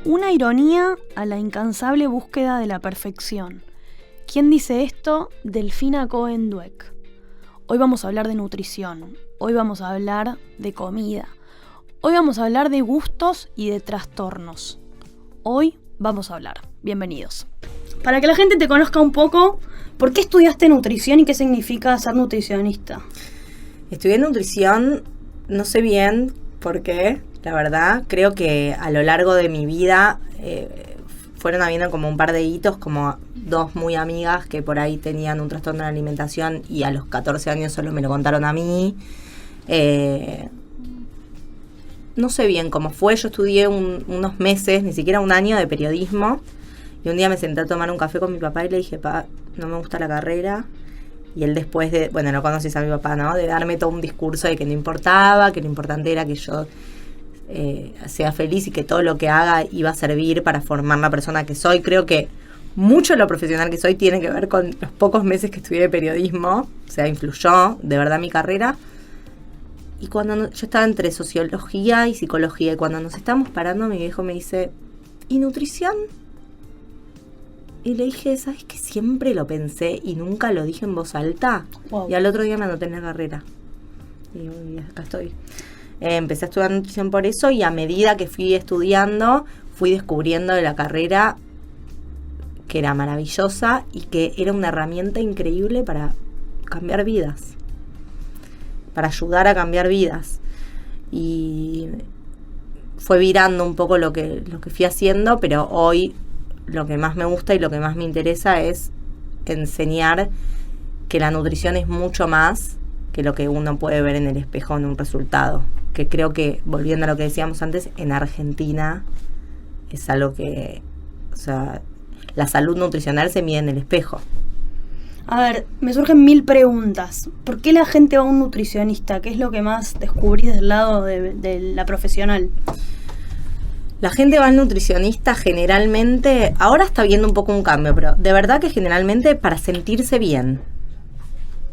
Una ironía a la incansable búsqueda de la perfección. ¿Quién dice esto? Delfina Cohen Dweck. Hoy vamos a hablar de nutrición, hoy vamos a hablar de comida, hoy vamos a hablar de gustos y de trastornos. Hoy vamos a hablar. Bienvenidos. Para que la gente te conozca un poco, ¿por qué estudiaste nutrición y qué significa ser nutricionista? Estudié nutrición, no sé bien por qué, la verdad. Creo que a lo largo de mi vida fueron habiendo como un par de hitos, como dos muy amigas que por ahí tenían un trastorno de la alimentación y a los 14 años solo me lo contaron a mí. No sé bien cómo fue, yo estudié unos meses, ni siquiera un año de periodismo, y un día me senté a tomar un café con mi papá y le dije, papá, no me gusta la carrera. Y él después de, bueno, no conoces a mi papá, ¿no? De darme todo un discurso de que no importaba, que lo importante era que yo sea feliz y que todo lo que haga iba a servir para formar la persona que soy. Creo que mucho de lo profesional que soy tiene que ver con los pocos meses que estudié periodismo, o sea, influyó de verdad mi carrera. Y cuando yo estaba entre sociología y psicología, y cuando nos estábamos parando, mi viejo me dice, ¿y nutrición? Y le dije, ¿sabes qué? Siempre lo pensé y nunca lo dije en voz alta. Wow. Y al otro día me anoté en la carrera. Y acá estoy. Empecé a estudiar nutrición por eso, y a medida que fui estudiando, fui descubriendo de la carrera que era maravillosa y que era una herramienta increíble para cambiar vidas, para ayudar a cambiar vidas. Y fue virando un poco lo que fui haciendo, pero hoy lo que más me gusta y lo que más me interesa es enseñar que la nutrición es mucho más que lo que uno puede ver en el espejo en un resultado. Que creo que, volviendo a lo que decíamos antes, en Argentina es algo que, o sea, la salud nutricional se mide en el espejo. A ver, me surgen 1000 preguntas. ¿Por qué la gente va a un nutricionista? ¿Qué es lo que más descubrís del lado de la profesional? La gente va al nutricionista generalmente, ahora está viendo un poco un cambio, pero de verdad que generalmente para sentirse bien.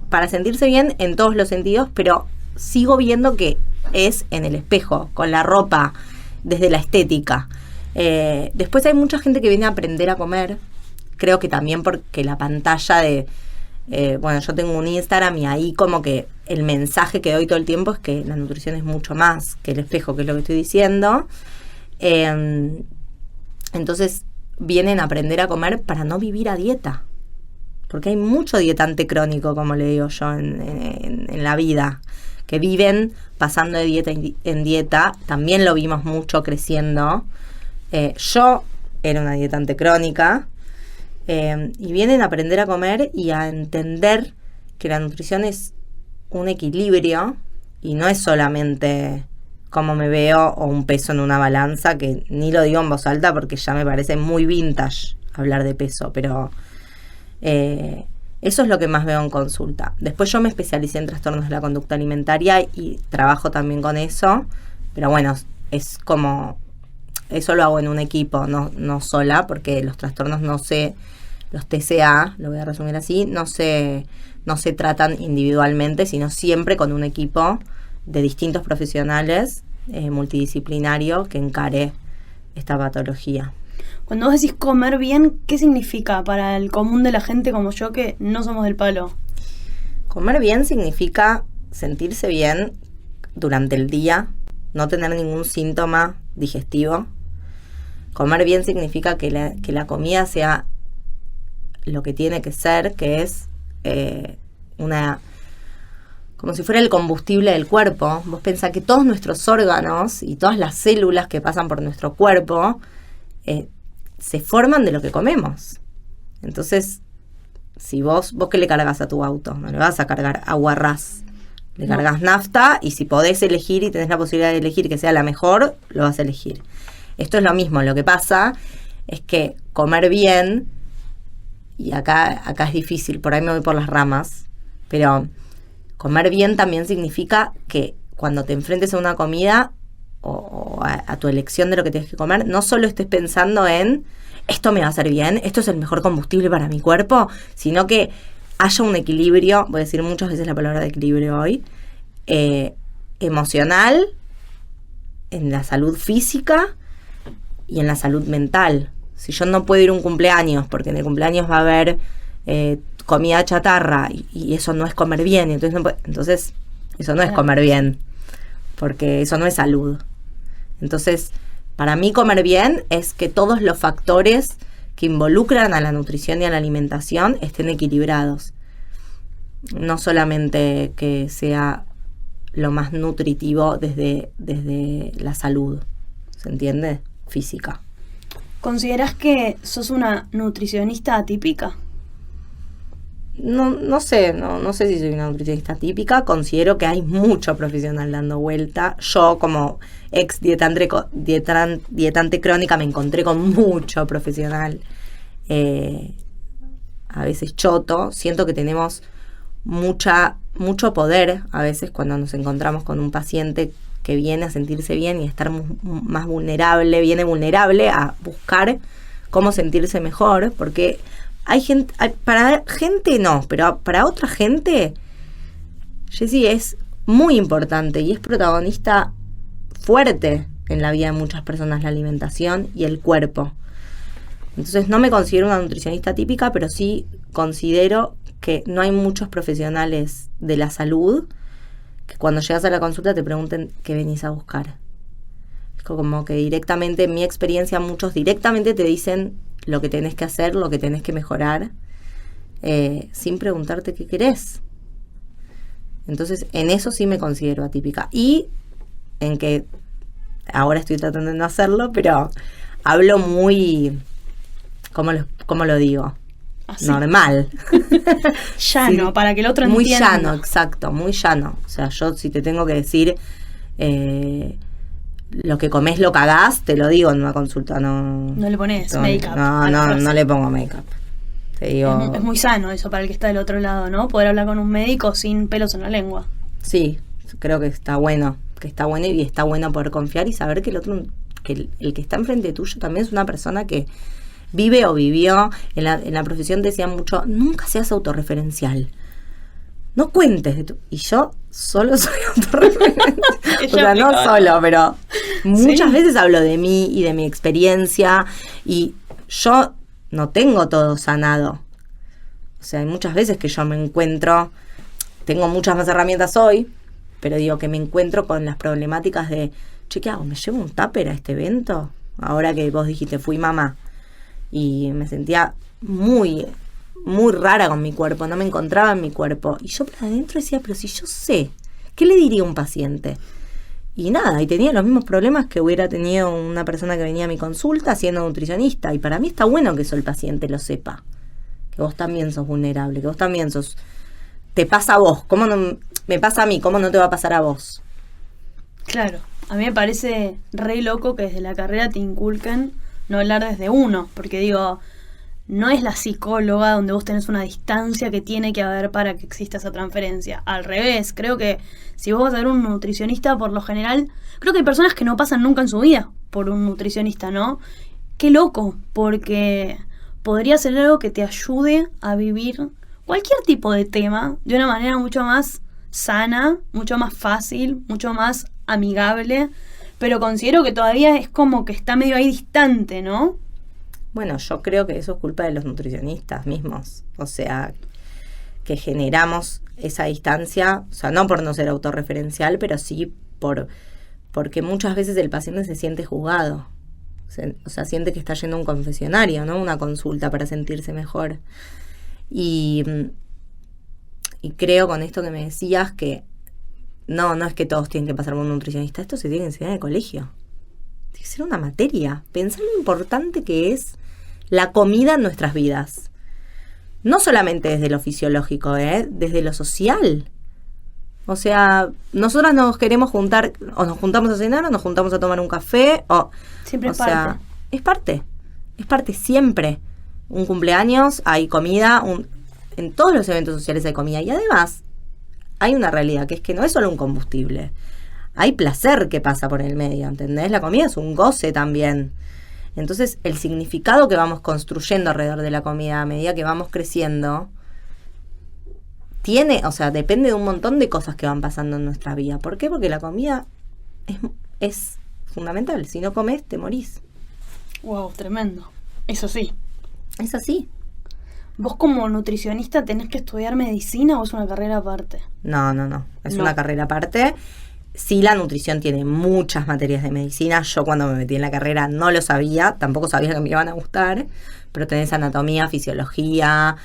Para sentirse bien en todos los sentidos, pero sigo viendo que es en el espejo, con la ropa, desde la estética. Después hay mucha gente que viene a aprender a comer. Creo que también porque la pantalla de... bueno, yo tengo un Instagram y ahí como que el mensaje que doy todo el tiempo es que la nutrición es mucho más que el espejo, que es lo que estoy diciendo. Entonces vienen a aprender a comer para no vivir a dieta, porque hay mucho dietante crónico, como le digo yo, en la vida, que viven pasando de dieta en dieta. También lo vimos mucho creciendo. Yo era una dietante crónica, y vienen a aprender a comer y a entender que la nutrición es un equilibrio y no es solamente cómo me veo o un peso en una balanza, que ni lo digo en voz alta porque ya me parece muy vintage hablar de peso, pero eso es lo que más veo en consulta. Después yo me especialicé en trastornos de la conducta alimentaria y trabajo también con eso, pero bueno, es como, eso lo hago en un equipo, no sola, porque los trastornos los TCA, lo voy a resumir así, no se tratan individualmente, sino siempre con un equipo de distintos profesionales, multidisciplinario, que encare esta patología. Cuando vos decís comer bien, ¿qué significa para el común de la gente como yo que no somos del palo? Comer bien significa sentirse bien durante el día, no tener ningún síntoma digestivo. Comer bien significa que la comida sea lo que tiene que ser, que es como si fuera el combustible del cuerpo. Vos pensás que todos nuestros órganos y todas las células que pasan por nuestro cuerpo se forman de lo que comemos. Entonces, si vos ¿qué le cargas a tu auto? No le vas a cargar agua ras, le cargas nafta, y si podés elegir y tenés la posibilidad de elegir que sea la mejor, lo vas a elegir. Esto es lo mismo. Lo que pasa es que comer bien, y acá es difícil, por ahí me voy por las ramas, pero comer bien también significa que cuando te enfrentes a una comida o a tu elección de lo que tienes que comer, no solo estés pensando en esto me va a hacer bien, esto es el mejor combustible para mi cuerpo, sino que haya un equilibrio, voy a decir muchas veces la palabra de equilibrio hoy, emocional, en la salud física y en la salud mental. Si yo no puedo ir a un cumpleaños, porque en el cumpleaños va a haber comida chatarra, y eso no es comer bien, entonces eso no es comer bien, porque eso no es salud. Entonces, para mí comer bien es que todos los factores que involucran a la nutrición y a la alimentación estén equilibrados. No solamente que sea lo más nutritivo desde la salud, ¿se entiende? Física. ¿Considerás que sos una nutricionista atípica? No sé si soy una nutricionista típica. Considero que hay mucho profesional dando vuelta. Yo, como ex dietante crónica, me encontré con mucho profesional, a veces choto. Siento que tenemos mucho poder a veces cuando nos encontramos con un paciente que viene a sentirse bien y a estar más vulnerable, viene vulnerable a buscar cómo sentirse mejor, porque hay gente, para gente no, pero para otra gente, Jessie, es muy importante y es protagonista fuerte en la vida de muchas personas, la alimentación y el cuerpo. Entonces no me considero una nutricionista típica, pero sí considero que no hay muchos profesionales de la salud que cuando llegas a la consulta te pregunten qué venís a buscar. Es como que directamente, en mi experiencia, muchos directamente te dicen lo que tenés que hacer, lo que tenés que mejorar, sin preguntarte qué querés. Entonces, en eso sí me considero atípica. Y en que ahora estoy tratando de no hacerlo, pero hablo muy, ¿cómo lo digo? Así. Normal. Llano, sí, para que el otro entienda. Muy llano, exacto, muy llano. O sea, yo si te tengo que decir lo que comés lo cagás, te lo digo en una consulta. No le pones make-up. No le pongo make-up. Te digo, es muy sano eso para el que está del otro lado, ¿no? Poder hablar con un médico sin pelos en la lengua. Sí, creo que está bueno. Y está bueno poder confiar y saber que el otro, que el que está enfrente tuyo también es una persona que vive o vivió. En la profesión decían mucho, nunca seas autorreferencial. No cuentes de tu... Y yo solo soy autorreferencial. O sea, no solo, pero muchas veces hablo de mí y de mi experiencia. Y yo no tengo todo sanado. O sea, hay muchas veces que yo me encuentro... Tengo muchas más herramientas hoy, pero digo que me encuentro con las problemáticas de... Che, ¿qué hago? ¿Me llevo un tupper a este evento? Ahora que vos dijiste, fui mamá. Y me sentía muy rara con mi cuerpo, no me encontraba en mi cuerpo. Y yo por adentro decía, pero si yo sé, ¿qué le diría a un paciente? Y nada, y tenía los mismos problemas que hubiera tenido una persona que venía a mi consulta siendo nutricionista. Y para mí está bueno que eso el paciente lo sepa. Que vos también sos vulnerable, que vos también sos... Te pasa a vos, ¿cómo no me pasa a mí? ¿Cómo no te va a pasar a vos? Claro, a mí me parece re loco que desde la carrera te inculquen no hablar desde uno, porque digo, no es la psicóloga donde vos tenés una distancia que tiene que haber para que exista esa transferencia. Al revés, creo que si vos vas a ver un nutricionista, por lo general, creo que hay personas que no pasan nunca en su vida por un nutricionista, ¿no? Qué loco, porque podría ser algo que te ayude a vivir cualquier tipo de tema de una manera mucho más sana, mucho más fácil, mucho más amigable, pero considero que todavía es como que está medio ahí distante, ¿no? Bueno, yo creo que eso es culpa de los nutricionistas mismos. O sea, que generamos esa distancia, o sea, no por no ser autorreferencial, pero sí porque muchas veces el paciente se siente juzgado. O sea, siente que está yendo a un confesionario, ¿no? Una consulta para sentirse mejor. Y creo con esto que me decías que no es que todos tienen que pasar por un nutricionista. Esto se tiene que enseñar en el colegio. Tiene que ser una materia. Pensar lo importante que es la comida en nuestras vidas. No solamente desde lo fisiológico, desde lo social. O sea, nosotras nos queremos juntar, o nos juntamos a cenar, o nos juntamos a tomar un café, siempre es parte. Es parte siempre. Un cumpleaños, hay comida, en todos los eventos sociales hay comida. Y además, hay una realidad, que es que no es solo un combustible. Hay placer que pasa por el medio, ¿entendés? La comida es un goce también. Entonces, el significado que vamos construyendo alrededor de la comida a medida que vamos creciendo, depende de un montón de cosas que van pasando en nuestra vida. ¿Por qué? Porque la comida es fundamental. Si no comes, te morís. Wow, tremendo. Eso sí. Es así. ¿Vos como nutricionista tenés que estudiar medicina o es una carrera aparte? No. Es una carrera aparte. Sí, la nutrición tiene muchas materias de medicina. Yo cuando me metí en la carrera no lo sabía. Tampoco sabía que me iban a gustar. Pero tenés anatomía, fisiología,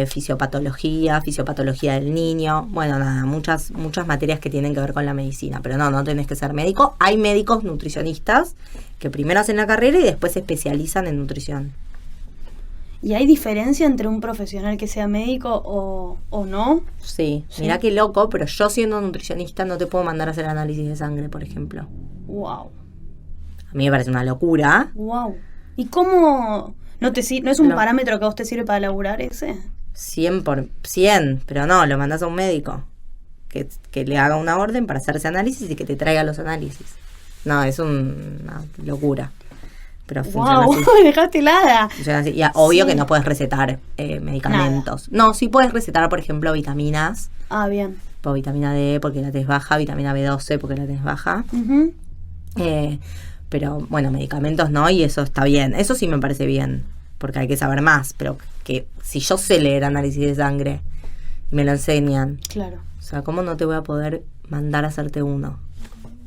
fisiopatología del niño. Bueno, nada, muchas materias que tienen que ver con la medicina. Pero no tenés que ser médico. Hay médicos nutricionistas que primero hacen la carrera y después se especializan en nutrición. ¿Y hay diferencia entre un profesional que sea médico o no? Sí, mirá qué loco, pero yo siendo nutricionista no te puedo mandar a hacer análisis de sangre, por ejemplo. Wow. A mí me parece una locura. Wow. ¿Y cómo no es un parámetro que a vos te sirve para laburar ese? 100%, pero no, lo mandás a un médico que le haga una orden para hacer ese análisis y que te traiga los análisis. No, es una locura. Pero funciona así. Dejaste helada. Funciona así. Y obvio que no puedes recetar medicamentos. Nada. No, sí puedes recetar, por ejemplo, vitaminas. Ah, bien. Por vitamina D porque la tenés baja, vitamina B12 porque la tenés baja. Uh-huh. Pero bueno, medicamentos no, y eso está bien. Eso sí me parece bien, porque hay que saber más. Pero que si yo sé leer análisis de sangre y me lo enseñan. Claro. O sea, ¿cómo no te voy a poder mandar a hacerte uno?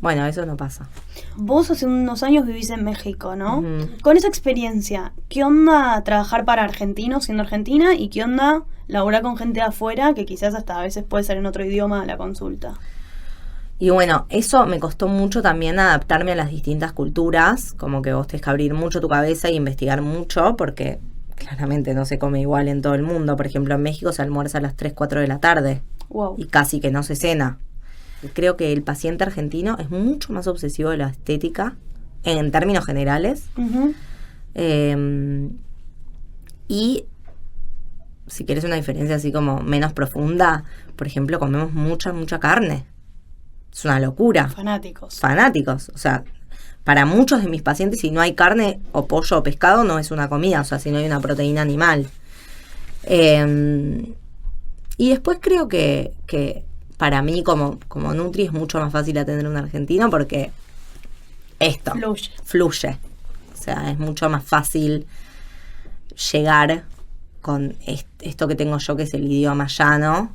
Bueno, eso no pasa. Vos hace unos años vivís en México, ¿no? Uh-huh. Con esa experiencia, ¿qué onda trabajar para argentinos siendo argentina? ¿Y qué onda laburar con gente de afuera que quizás hasta a veces puede ser en otro idioma la consulta? Y bueno, eso me costó mucho también adaptarme a las distintas culturas, como que vos tenés que abrir mucho tu cabeza y investigar mucho, porque claramente no se come igual en todo el mundo. Por ejemplo, en México se almuerza a las 3, 4 de la tarde. Wow. Y casi que no se cena. Creo que el paciente argentino es mucho más obsesivo de la estética, en términos generales. Uh-huh. Y si quieres una diferencia así como menos profunda, por ejemplo, comemos mucha carne. Es una locura. Fanáticos. O sea, para muchos de mis pacientes, si no hay carne o pollo o pescado, no es una comida. O sea, si no hay una proteína animal. Y después creo que para mí como Nutri es mucho más fácil atender a un argentino porque fluye. O sea, es mucho más fácil llegar con esto que tengo yo, que es el idioma llano,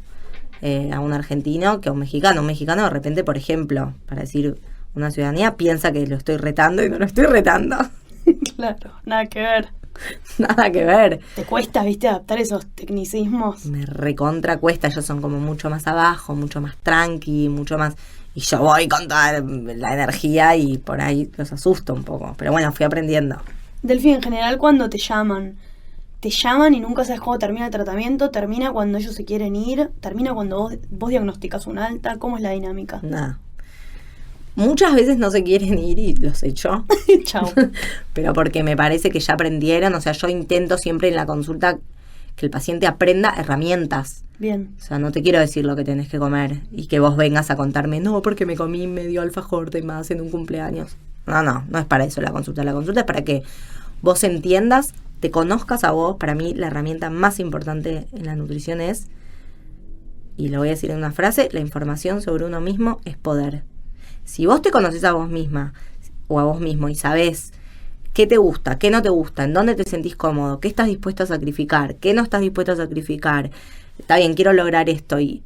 a un argentino que a un mexicano. Un mexicano de repente, por ejemplo, para decir una ciudadanía, piensa que lo estoy retando y no lo estoy retando. Claro, nada que ver. Nada que ver. ¿Te cuesta, viste, adaptar esos tecnicismos? Me recontra cuesta. Ellos son como mucho más abajo, mucho más tranqui, mucho más... Y yo voy con toda la energía y por ahí los asusto un poco. Pero bueno, fui aprendiendo. Delphi, en general, cuando te llaman y nunca sabes cómo termina el tratamiento, termina cuando ellos se quieren ir, termina cuando vos diagnosticas un alta. ¿Cómo es la dinámica? Nada. Muchas veces no se quieren ir y los echo. Chao. Pero porque me parece que ya aprendieron. O sea, yo intento siempre en la consulta que el paciente aprenda herramientas. Bien. O sea, no te quiero decir lo que tenés que comer y que vos vengas a contarme, no, porque me comí medio alfajor de más en un cumpleaños. No es para eso la consulta. La consulta es para que vos entiendas, te conozcas a vos. Para mí la herramienta más importante en la nutrición es, y lo voy a decir en una frase, la información sobre uno mismo es poder. Si vos te conoces a vos misma o a vos mismo y sabés qué te gusta, qué no te gusta, en dónde te sentís cómodo, qué estás dispuesto a sacrificar, qué no estás dispuesto a sacrificar, está bien, quiero lograr esto y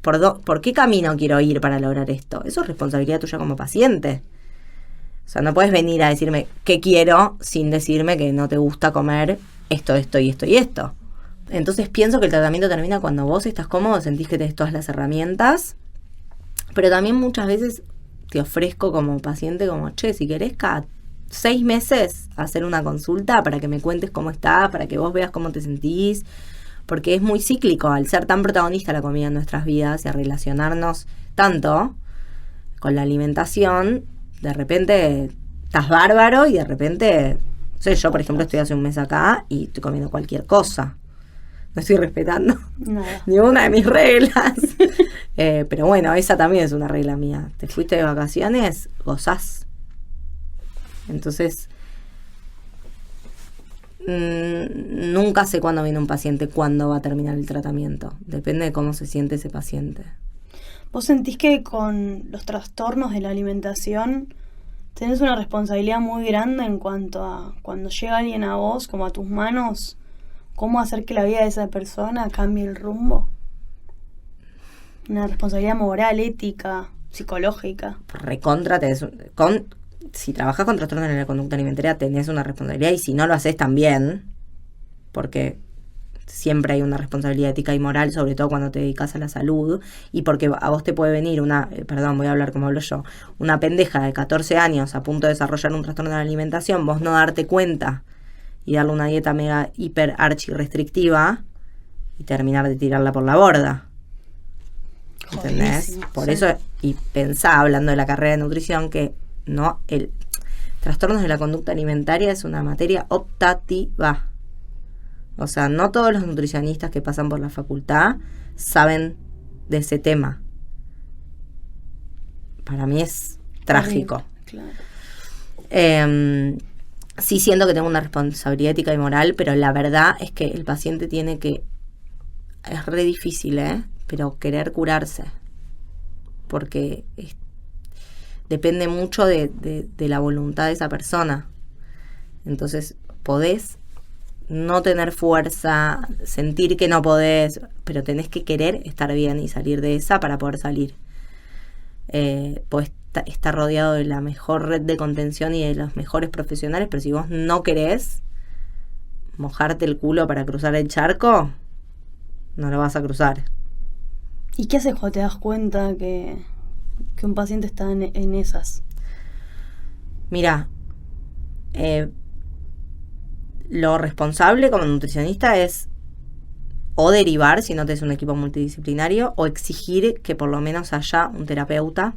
¿por qué camino quiero ir para lograr esto? Eso es responsabilidad tuya como paciente. O sea, no puedes venir a decirme qué quiero sin decirme que no te gusta comer esto y esto. Entonces pienso que el tratamiento termina cuando vos estás cómodo, sentís que tenés todas las herramientas. Pero también muchas veces te ofrezco como paciente, como, che, si querés cada 6 meses hacer una consulta para que me cuentes cómo está, para que vos veas cómo te sentís, porque es muy cíclico al ser tan protagonista la comida en nuestras vidas y a relacionarnos tanto con la alimentación, de repente estás bárbaro y de repente, no sé, yo por ejemplo estoy hace un mes acá y estoy comiendo cualquier cosa. No estoy respetando ninguna de mis reglas. Pero bueno, esa también es una regla mía. Te fuiste de vacaciones, gozás. Entonces, nunca sé cuándo viene un paciente, cuándo va a terminar el tratamiento. Depende de cómo se siente ese paciente. ¿Vos sentís que con los trastornos de la alimentación tenés una responsabilidad muy grande en cuanto a cuando llega alguien a vos, como a tus manos, cómo hacer que la vida de esa persona cambie el rumbo. Una responsabilidad moral, ética, psicológica. Recontra, si trabajas con trastornos de la conducta alimentaria tenés una responsabilidad, y si no lo haces también, porque siempre hay una responsabilidad ética y moral, sobre todo cuando te dedicas a la salud, y porque a vos te puede venir voy a hablar como hablo yo, una pendeja de 14 años a punto de desarrollar un trastorno de la alimentación, vos no darte cuenta y darle una dieta mega hiper archi restrictiva y terminar de tirarla por la borda. ¿Entendés? Jodidísimo, Por sí. eso, y pensá, hablando de la carrera de nutrición, que no, el trastornos de la conducta alimentaria es una materia optativa. O sea, no todos los nutricionistas que pasan por la facultad saben de ese tema. Para mí es trágico. Claro. Sí siento que tengo una responsabilidad ética y moral, pero la verdad es que el paciente tiene que... Es re difícil, pero querer curarse. Porque depende mucho de la voluntad de esa persona. Entonces, podés no tener fuerza, sentir que no podés, pero tenés que querer estar bien y salir de esa para poder salir. Podés estar rodeado de la mejor red de contención y de los mejores profesionales, pero si vos no querés mojarte el culo para cruzar el charco, no lo vas a cruzar. ¿Y qué haces cuando te das cuenta que un paciente está en esas? Mira, lo responsable como nutricionista es o derivar, si no tenés un equipo multidisciplinario, o exigir que por lo menos haya un terapeuta,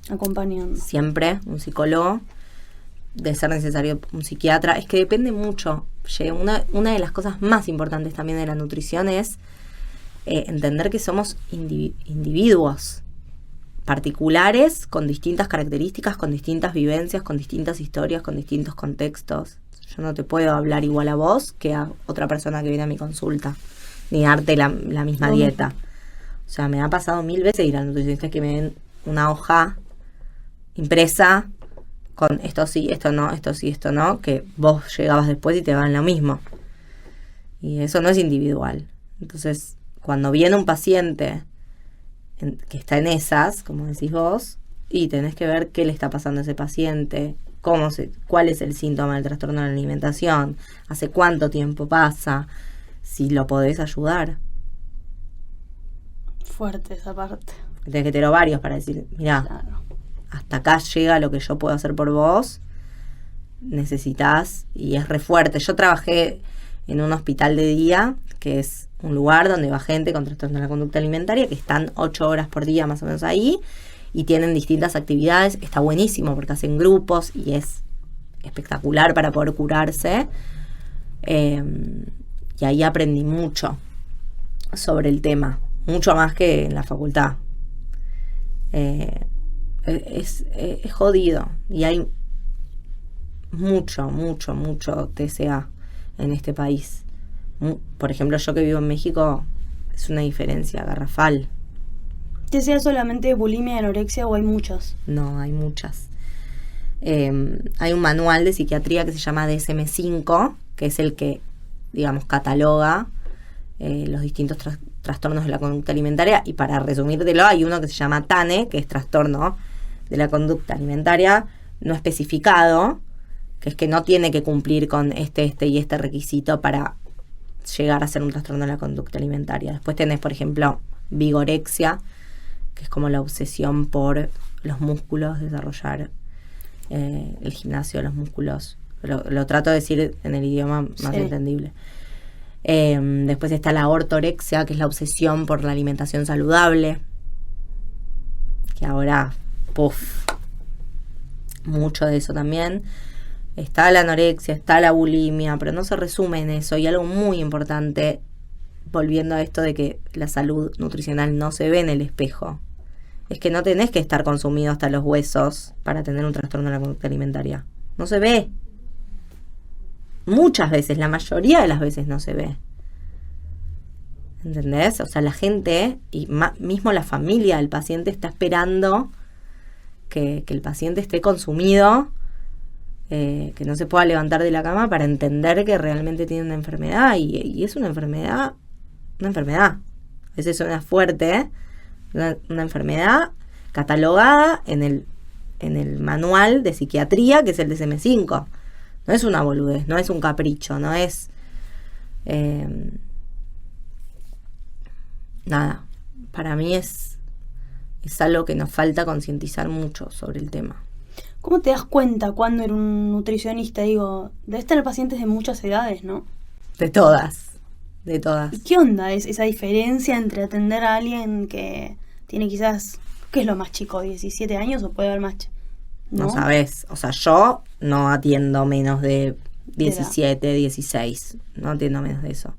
Acompañando. siempre, un psicólogo, de ser necesario un psiquiatra. Es que depende mucho. Una de las cosas más importantes también de la nutrición es entender que somos individuos particulares, con distintas características, con distintas vivencias, con distintas historias, con distintos contextos. Yo no te puedo hablar igual a vos que a otra persona que viene a mi consulta, ni darte la misma dieta. O sea, me ha pasado 1000 veces ir al nutricionista que me den una hoja impresa con esto sí, esto no, esto sí, esto no, que vos llegabas después y te van lo mismo. Y eso no es individual. Entonces, cuando viene un paciente que está en esas, como decís vos, y tenés que ver qué le está pasando a ese paciente, cuál es el síntoma del trastorno de la alimentación, hace cuánto tiempo pasa, si lo podés ayudar. Fuerte esa parte. Tenés que tener varios para decir, mirá, Claro. hasta acá llega lo que yo puedo hacer por vos, necesitas, y es re fuerte. Yo trabajé en un hospital de día, que es un lugar donde va gente con trastorno de la conducta alimentaria, que están 8 horas por día más o menos ahí, y tienen distintas actividades. Está buenísimo porque hacen grupos y es espectacular para poder curarse. Y ahí aprendí mucho sobre el tema, mucho más que en la facultad. Es jodido, y hay mucho TCA en este país. Por ejemplo, yo que vivo en México, es una diferencia garrafal. ¿Te sea solamente bulimia y anorexia o hay muchas? No, hay muchas. Hay un manual de psiquiatría que se llama DSM-5, que es el que, digamos, cataloga los distintos trastornos de la conducta alimentaria. Y para resumírtelo, hay uno que se llama TANE, que es trastorno de la conducta alimentaria no especificado, que es que no tiene que cumplir con este y este requisito para llegar a ser un trastorno de la conducta alimentaria. Después tenés, por ejemplo, vigorexia, que es como la obsesión por los músculos, desarrollar el gimnasio, los músculos. Lo trato de decir en el idioma más entendible. Después está la ortorexia, que es la obsesión por la alimentación saludable, que ahora, mucho de eso también. Está la anorexia, está la bulimia, pero no se resume en eso. Y algo muy importante, volviendo a esto de que la salud nutricional no se ve en el espejo, es que no tenés que estar consumido hasta los huesos para tener un trastorno de la conducta alimentaria. No se ve. Muchas veces, la mayoría de las veces no se ve. ¿Entendés? O sea, la gente, y mismo la familia del paciente, está esperando que el paciente esté consumido que no se pueda levantar de la cama para entender que realmente tiene una enfermedad, y es una enfermedad. A veces suena fuerte, ¿eh? Una enfermedad catalogada en el manual de psiquiatría, que es el DSM-5. No es una boludez, no es un capricho, no es... nada, para mí es algo que nos falta concientizar mucho sobre el tema. ¿Cómo te das cuenta cuando eres un nutricionista? Digo, debes tener pacientes de muchas edades, ¿no? De todas. ¿Y qué onda es esa diferencia entre atender a alguien que tiene quizás, ¿qué es lo más chico? ¿17 años o puede haber más? No sabes, o sea, yo no atiendo menos de 17, 16, no atiendo menos de eso.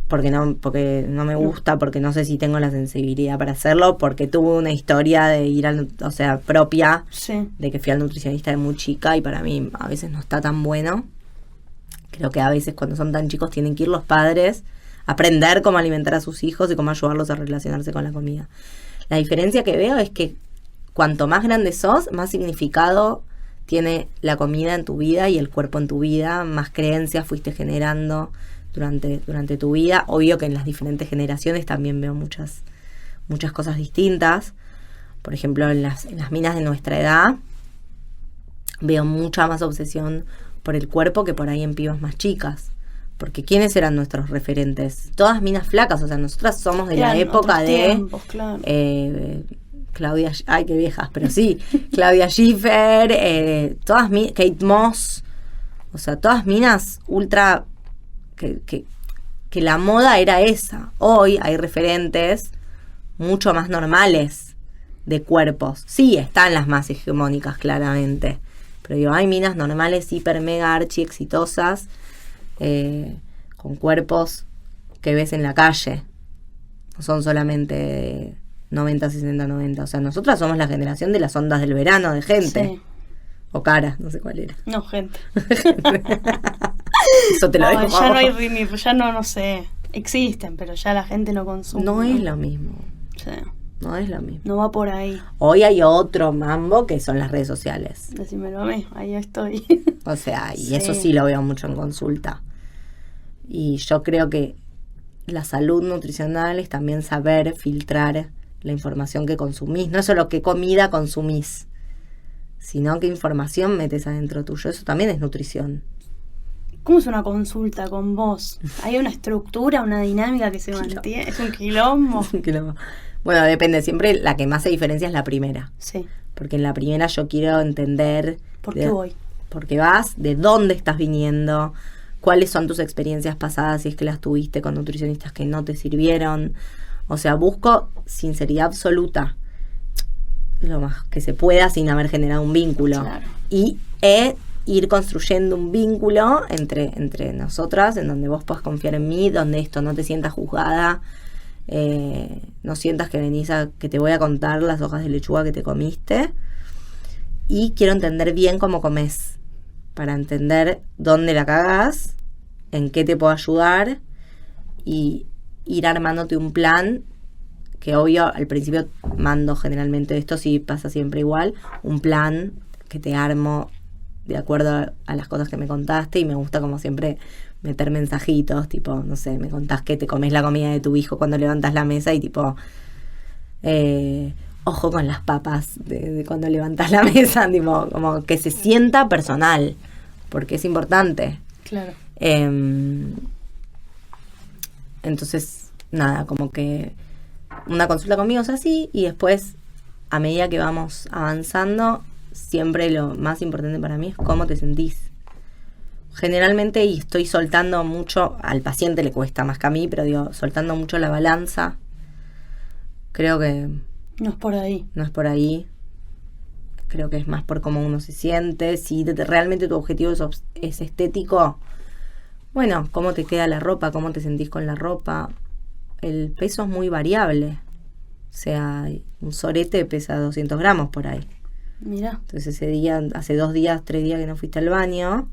Porque no me gusta, porque no sé si tengo la sensibilidad para hacerlo, porque tuve una historia de ir propia, sí, de que fui al nutricionista de muy chica, y para mí a veces no está tan bueno. Creo que a veces cuando son tan chicos tienen que ir los padres a aprender cómo alimentar a sus hijos y cómo ayudarlos a relacionarse con la comida. La diferencia que veo es que cuanto más grande sos, más significado tiene la comida en tu vida y el cuerpo en tu vida, más creencias fuiste generando durante tu vida. Obvio que en las diferentes generaciones también veo muchas cosas distintas. Por ejemplo, en las minas de nuestra edad veo mucha más obsesión por el cuerpo que por ahí en pibas más chicas. Porque ¿quiénes eran nuestros referentes? Todas minas flacas, o sea, nosotras somos de la época de tiempos, claro. Claudia, ay, qué viejas, pero sí, Claudia Schiffer, todas Kate Moss, o sea, todas minas ultra que la moda era esa. Hoy hay referentes mucho más normales de cuerpos. Sí, están las más hegemónicas, claramente, pero digo, hay minas normales, hiper, mega, archi exitosas, con cuerpos que ves en la calle. No son solamente 90, 60, 90. O sea, nosotras somos la generación de las ondas del verano de gente. Sí. O caras, no sé cuál era. No, gente. Eso te lo dejo. Ya no hay ya no sé. Existen, pero ya la gente no consume. No es lo mismo. Sí. No es lo mismo. No va por ahí. Hoy hay otro mambo que son las redes sociales. Decímelo a mí, ahí estoy. O sea, y sí, eso sí lo veo mucho en consulta. Y yo creo que la salud nutricional es también saber filtrar la información que consumís. No es solo qué comida consumís, sino qué información metes adentro tuyo. Eso también es nutrición. ¿Cómo es una consulta con vos? ¿Hay una estructura, una dinámica que se mantiene? ¿Es un quilombo? Es un quilombo. Bueno, depende. Siempre la que más se diferencia es la primera. Sí. Porque en la primera yo quiero entender... ¿Por qué voy? ¿Por qué vas? ¿De dónde estás viniendo? ¿Cuáles son tus experiencias pasadas, si es que las tuviste con nutricionistas que no te sirvieron? O sea, busco sinceridad absoluta, lo más que se pueda, sin haber generado un vínculo. Claro. Y ir construyendo un vínculo entre nosotras, en donde vos puedas confiar en mí, donde esto no te sientas juzgada, no sientas que venís que te voy a contar las hojas de lechuga que te comiste. Y quiero entender bien cómo comes, para entender dónde la cagás, en qué te puedo ayudar, y ir armándote un plan, que obvio al principio mando generalmente, esto sí pasa siempre igual, un plan que te armo de acuerdo a las cosas que me contaste, y me gusta como siempre meter mensajitos, tipo, no sé, me contás que te comes la comida de tu hijo cuando levantas la mesa, y tipo, ojo con las papas de cuando levantas la mesa, tipo, como que se sienta personal, porque es importante. Claro. Entonces, nada, como que una consulta conmigo es así, y después, a medida que vamos avanzando, siempre lo más importante para mí es cómo te sentís. Generalmente, y estoy soltando mucho, al paciente le cuesta más que a mí, pero digo, soltando mucho la balanza. Creo que no es por ahí. No es por ahí. Creo que es más por cómo uno se siente. Si realmente tu objetivo es estético, bueno, cómo te queda la ropa, cómo te sentís con la ropa. El peso es muy variable. O sea, un sorete pesa 200 gramos por ahí. Mira. Entonces ese día, hace 2 días, 3 días que no fuiste al baño,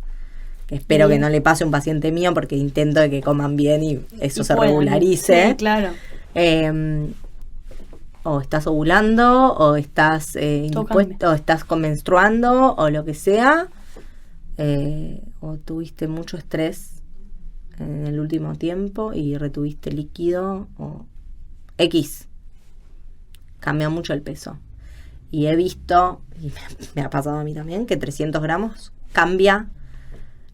que espero que no le pase a un paciente mío, porque intento de que coman bien y eso se regularice. Sí, claro. O estás ovulando, o estás indispuesto, o estás menstruando, o lo que sea. o tuviste mucho estrés en el último tiempo y retuviste líquido o X. Cambia mucho el peso. Y he visto, y me ha pasado a mí también, que 300 gramos cambia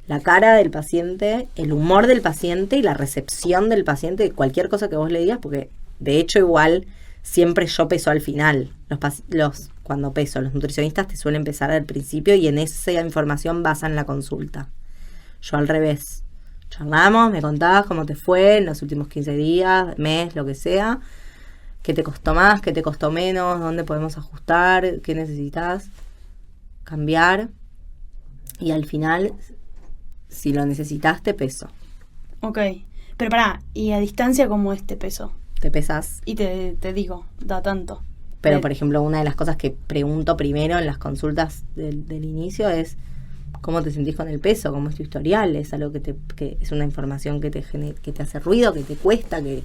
la cara del paciente, el humor del paciente y la recepción del paciente de cualquier cosa que vos le digas, porque de hecho igual siempre yo peso al final. Cuando peso, los nutricionistas te suelen pesar al principio y en esa información basan la consulta. Yo al revés. Charlamos, me contabas cómo te fue en los últimos 15 días, mes, lo que sea. ¿Qué te costó más? ¿Qué te costó menos? ¿Dónde podemos ajustar? ¿Qué necesitas cambiar? Y al final, si lo necesitas, te peso. Ok. Pero pará, ¿y a distancia cómo es te peso? Te pesas. Y te digo, da tanto. Pero, por ejemplo, una de las cosas que pregunto primero en las consultas del inicio es cómo te sentís con el peso, cómo es tu historial. Es algo que es una información que te hace ruido, que te cuesta, que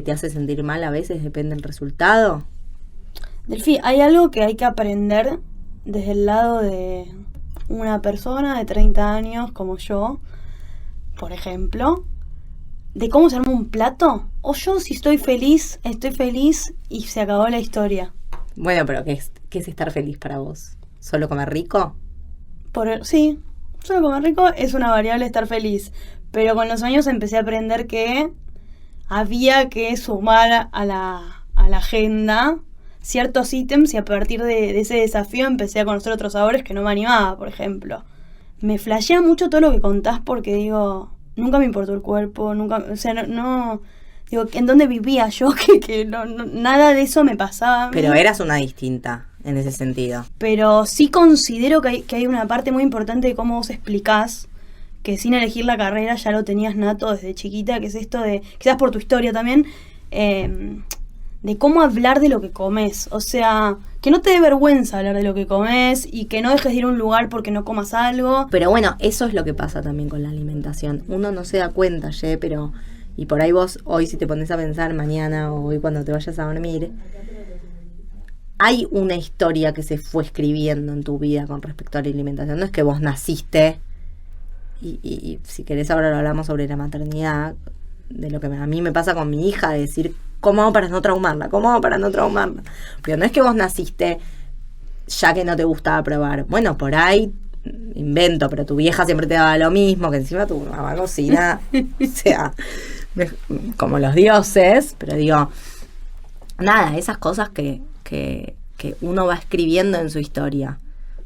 te hace sentir mal a veces, depende del resultado. Delfi, hay algo que hay que aprender desde el lado de una persona de 30 años como yo, por ejemplo, de cómo se arma un plato. O yo, si estoy feliz y se acabó la historia. Bueno, pero ¿qué es estar feliz para vos? ¿Solo comer rico? Sí, solo comer rico es una variable estar feliz. Pero con los años empecé a aprender que había que sumar a la agenda ciertos ítems y a partir de ese desafío empecé a conocer otros sabores que no me animaba, por ejemplo. Me flashea mucho todo lo que contás porque digo, nunca me importó el cuerpo, nunca, o sea, no digo, ¿en dónde vivía yo? que no, nada de eso me pasaba a mí. Pero eras una distinta en ese sentido. Pero sí considero que hay una parte muy importante de cómo vos explicás que sin elegir la carrera ya lo tenías nato desde chiquita, que es esto de, quizás por tu historia también, de cómo hablar de lo que comes. O sea, que no te dé vergüenza hablar de lo que comes y que no dejes de ir a un lugar porque no comas algo. Pero bueno, eso es lo que pasa también con la alimentación. Uno no se da cuenta, pero... Y por ahí vos, hoy si te pones a pensar, mañana o hoy cuando te vayas a dormir, hay una historia que se fue escribiendo en tu vida con respecto a la alimentación. No es que vos naciste... Y si querés ahora lo hablamos sobre la maternidad, de lo que a mí me pasa con mi hija, de decir, ¿cómo hago para no traumarla? Pero no es que vos naciste ya que no te gustaba probar. Bueno, por ahí invento, pero tu vieja siempre te daba lo mismo, que encima tu mamá cocina, o sea, como los dioses, pero digo, nada, esas cosas que uno va escribiendo en su historia.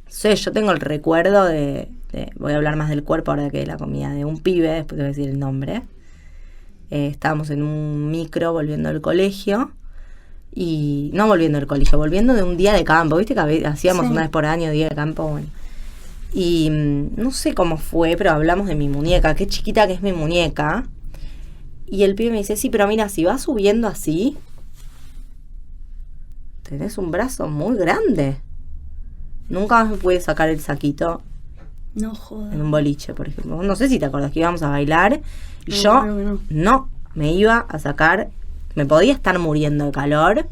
Sí, yo tengo el recuerdo voy a hablar más del cuerpo ahora que de la comida, de un pibe, después te voy a decir el nombre. Estábamos en un micro volviendo del colegio, y no volviendo del colegio, volviendo de un día de campo, viste que hacíamos una vez por año día de campo, bueno. Y no sé cómo fue, pero hablamos de mi muñeca, qué chiquita que es mi muñeca. Y el pibe me dice, sí, pero mira, si vas subiendo así, tenés un brazo muy grande. Nunca más me pude sacar el saquito. No jodas. En un boliche, por ejemplo. No sé si te acordás que íbamos a bailar y yo no me iba a sacar, me podía estar muriendo de calor.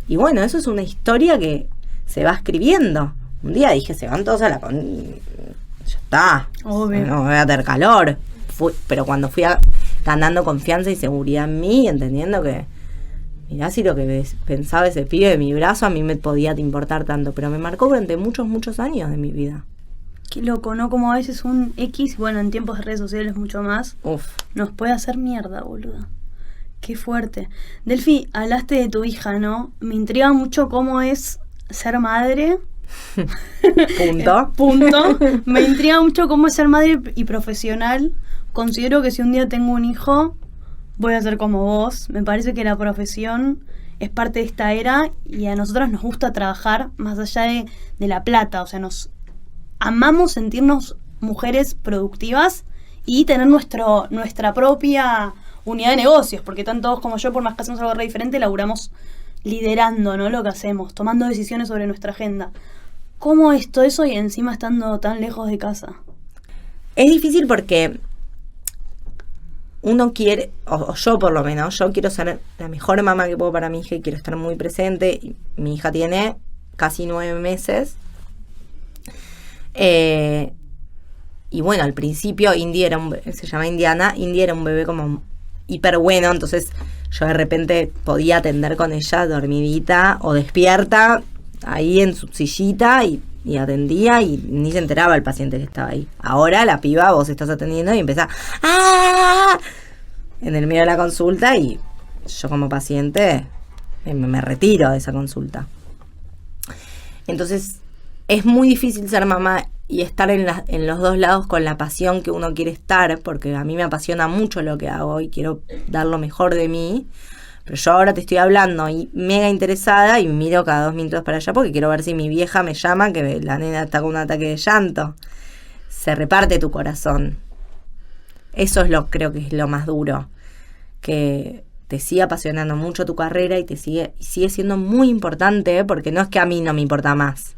Y bueno, eso es una historia que se va escribiendo. Un día dije, se van todos a la... Ya está. Obvio. No me voy a tener calor. Pero cuando fui ganando confianza y seguridad en mí, entendiendo que mirá si lo que pensaba ese pibe de mi brazo a mí me podía importar tanto, pero me marcó durante muchos, muchos años de mi vida. Qué loco, ¿no? Como a veces un X, bueno, en tiempos de redes sociales mucho más, nos puede hacer mierda, boluda. Qué fuerte. Delfi, hablaste de tu hija, ¿no? Me intriga mucho cómo es ser madre. Punto. Me intriga mucho cómo es ser madre y profesional. Considero que si un día tengo un hijo, voy a ser como vos. Me parece que la profesión es parte de esta era y a nosotras nos gusta trabajar más allá de la plata. O sea, nos amamos sentirnos mujeres productivas y tener nuestra propia unidad de negocios, porque tanto vos como yo, por más que hacemos algo re diferente, laburamos liderando, ¿no? Lo que hacemos, tomando decisiones sobre nuestra agenda. ¿Cómo es todo eso y encima estando tan lejos de casa? Es difícil porque uno quiere, o yo por lo menos, yo quiero ser la mejor mamá que puedo para mi hija y quiero estar muy presente. Mi hija tiene casi 9 meses. Y bueno, al principio Indy se llama Indiana. Indy era un bebé como hiper bueno, entonces yo de repente podía atender con ella dormidita o despierta ahí en su sillita y atendía y ni se enteraba el paciente que estaba ahí. Ahora la piba, vos estás atendiendo y empezás ¡ah! En el medio de la consulta y yo como paciente me retiro de esa consulta. Entonces es muy difícil ser mamá y estar en los dos lados con la pasión que uno quiere estar, porque a mí me apasiona mucho lo que hago y quiero dar lo mejor de mí. Pero yo ahora te estoy hablando y mega interesada y miro cada 2 minutos para allá porque quiero ver si mi vieja me llama que la nena está con un ataque de llanto. Se reparte tu corazón. Eso es creo que es lo más duro. Que te sigue apasionando mucho tu carrera y sigue siendo muy importante, porque no es que a mí no me importa más.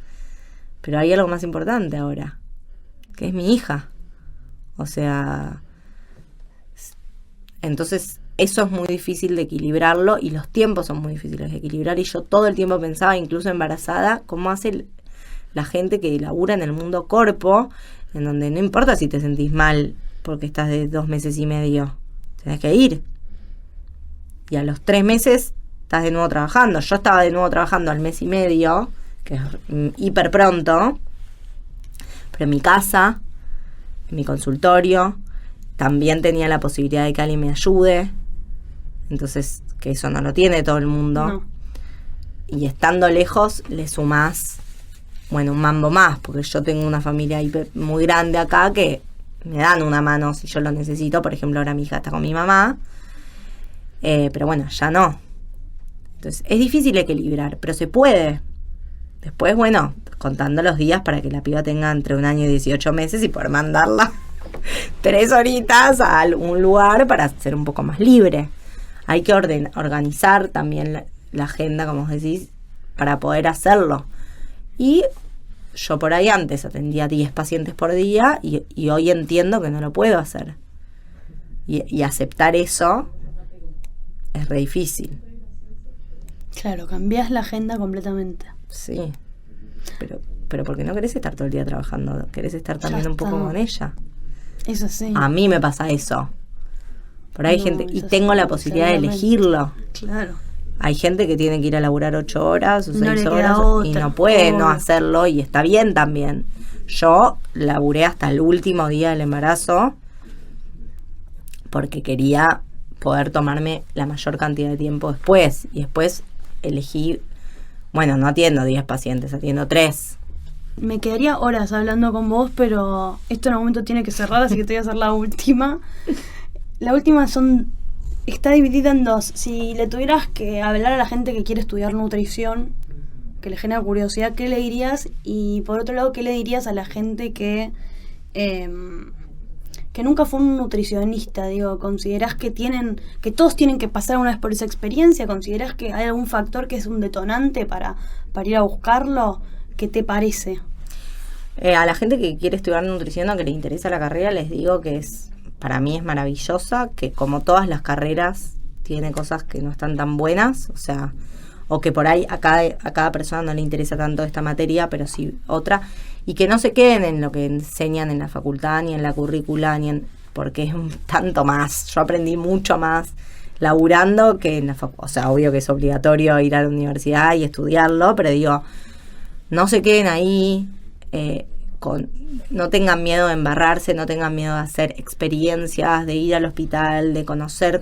Pero hay algo más importante ahora, que es mi hija. O sea, entonces eso es muy difícil de equilibrarlo y los tiempos son muy difíciles de equilibrar. Y yo todo el tiempo pensaba, incluso embarazada, cómo hace la gente que labura en el mundo corpo, en donde no importa si te sentís mal porque estás de 2 meses y medio, tenés que ir. Y a los 3 meses estás de nuevo trabajando. Yo estaba de nuevo trabajando al mes y medio, que es hiper pronto, pero en mi casa, en mi consultorio, también tenía la posibilidad de que alguien me ayude. Entonces, que eso no lo tiene todo el mundo. No. Y estando lejos, le sumás, un mambo más, porque yo tengo una familia muy grande acá que me dan una mano si yo lo necesito. Por ejemplo, ahora mi hija está con mi mamá. Pero bueno, ya no. Entonces, es difícil equilibrar, pero se puede. Después, contando los días para que la piba tenga entre 1 año y 18 meses y poder mandarla 3 horitas a un lugar para ser un poco más libre. Hay que organizar también la agenda, como vos decís, para poder hacerlo. Y yo por ahí antes atendía 10 pacientes por día y hoy entiendo que no lo puedo hacer. Y aceptar eso es re difícil. Claro, cambiás la agenda completamente. Sí, pero porque no querés estar todo el día trabajando, querés estar también un poco con ella. Eso sí. A mí me pasa eso. Por ahí hay gente, y tengo la posibilidad de elegirlo. Claro. Hay gente que tiene que ir a laburar 8 horas o 6 horas y no puede no hacerlo, y está bien también. Yo laburé hasta el último día del embarazo porque quería poder tomarme la mayor cantidad de tiempo después. Y después elegí, no atiendo 10 pacientes, atiendo 3. Me quedaría horas hablando con vos, pero esto en algún momento tiene que cerrar, así que te voy a hacer la última. La última está dividida en 2. Si le tuvieras que hablar a la gente que quiere estudiar nutrición, que le genera curiosidad, ¿qué le dirías? Y por otro lado, ¿qué le dirías a la gente que nunca fue un nutricionista? ¿Considerás que todos tienen que pasar una vez por esa experiencia? ¿Considerás que hay algún factor que es un detonante para ir a buscarlo? ¿Qué te parece? A la gente que quiere estudiar nutrición o que le interesa la carrera, les digo que para mí es maravillosa, que como todas las carreras tiene cosas que no están tan buenas, o que por ahí a cada persona no le interesa tanto esta materia, pero sí otra, y que no se queden en lo que enseñan en la facultad, ni en la currícula, porque es un tanto más. Yo aprendí mucho más laburando que en la facultad. Obvio que es obligatorio ir a la universidad y estudiarlo, pero digo, no se queden ahí, no tengan miedo de embarrarse, no tengan miedo de hacer experiencias, de ir al hospital, de conocer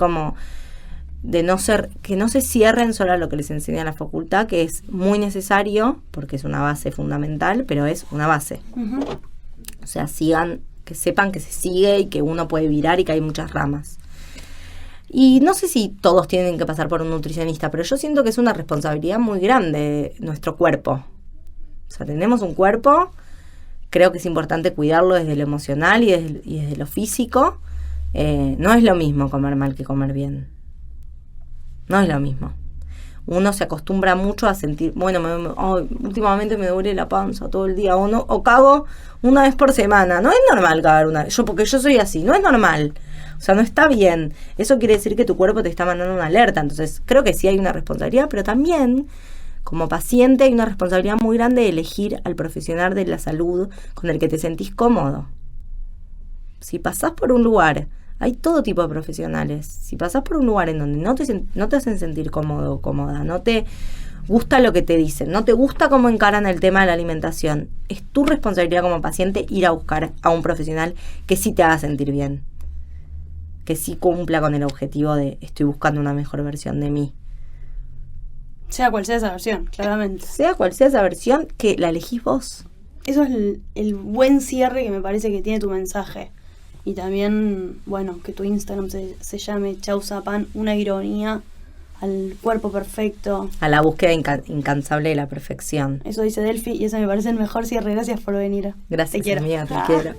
que no se cierren solo a lo que les enseña la facultad, que es muy necesario, porque es una base fundamental, pero es una base. Uh-huh. Que sepan que se sigue y que uno puede virar y que hay muchas ramas. Y no sé si todos tienen que pasar por un nutricionista, pero yo siento que es una responsabilidad muy grande nuestro cuerpo. Tenemos un cuerpo, creo que es importante cuidarlo desde lo emocional y desde lo físico. No es lo mismo comer mal que comer bien. No es lo mismo. Uno se acostumbra mucho a sentir, últimamente me duele la panza todo el día, o cago una vez por semana. No es normal cagar una vez, porque yo soy así, no es normal. No está bien. Eso quiere decir que tu cuerpo te está mandando una alerta. Entonces, creo que sí hay una responsabilidad, pero también como paciente hay una responsabilidad muy grande de elegir al profesional de la salud con el que te sentís cómodo. Si pasás por un lugar, hay todo tipo de profesionales. Si pasás por un lugar en donde no te hacen sentir cómodo o cómoda, no te gusta lo que te dicen, no te gusta cómo encaran el tema de la alimentación, es tu responsabilidad como paciente ir a buscar a un profesional que sí te haga sentir bien, que sí cumpla con el objetivo de estoy buscando una mejor versión de mí. Sea cual sea esa versión, claramente. Sea cual sea esa versión, que la elegís vos. Eso es el buen cierre que me parece que tiene tu mensaje. Y también, bueno, que tu Instagram se llame Chau Zapan, una ironía al cuerpo perfecto. A la búsqueda incansable de la perfección. Eso dice Delphi y ese me parece el mejor cierre. Gracias por venir. Gracias, amiga, te quiero.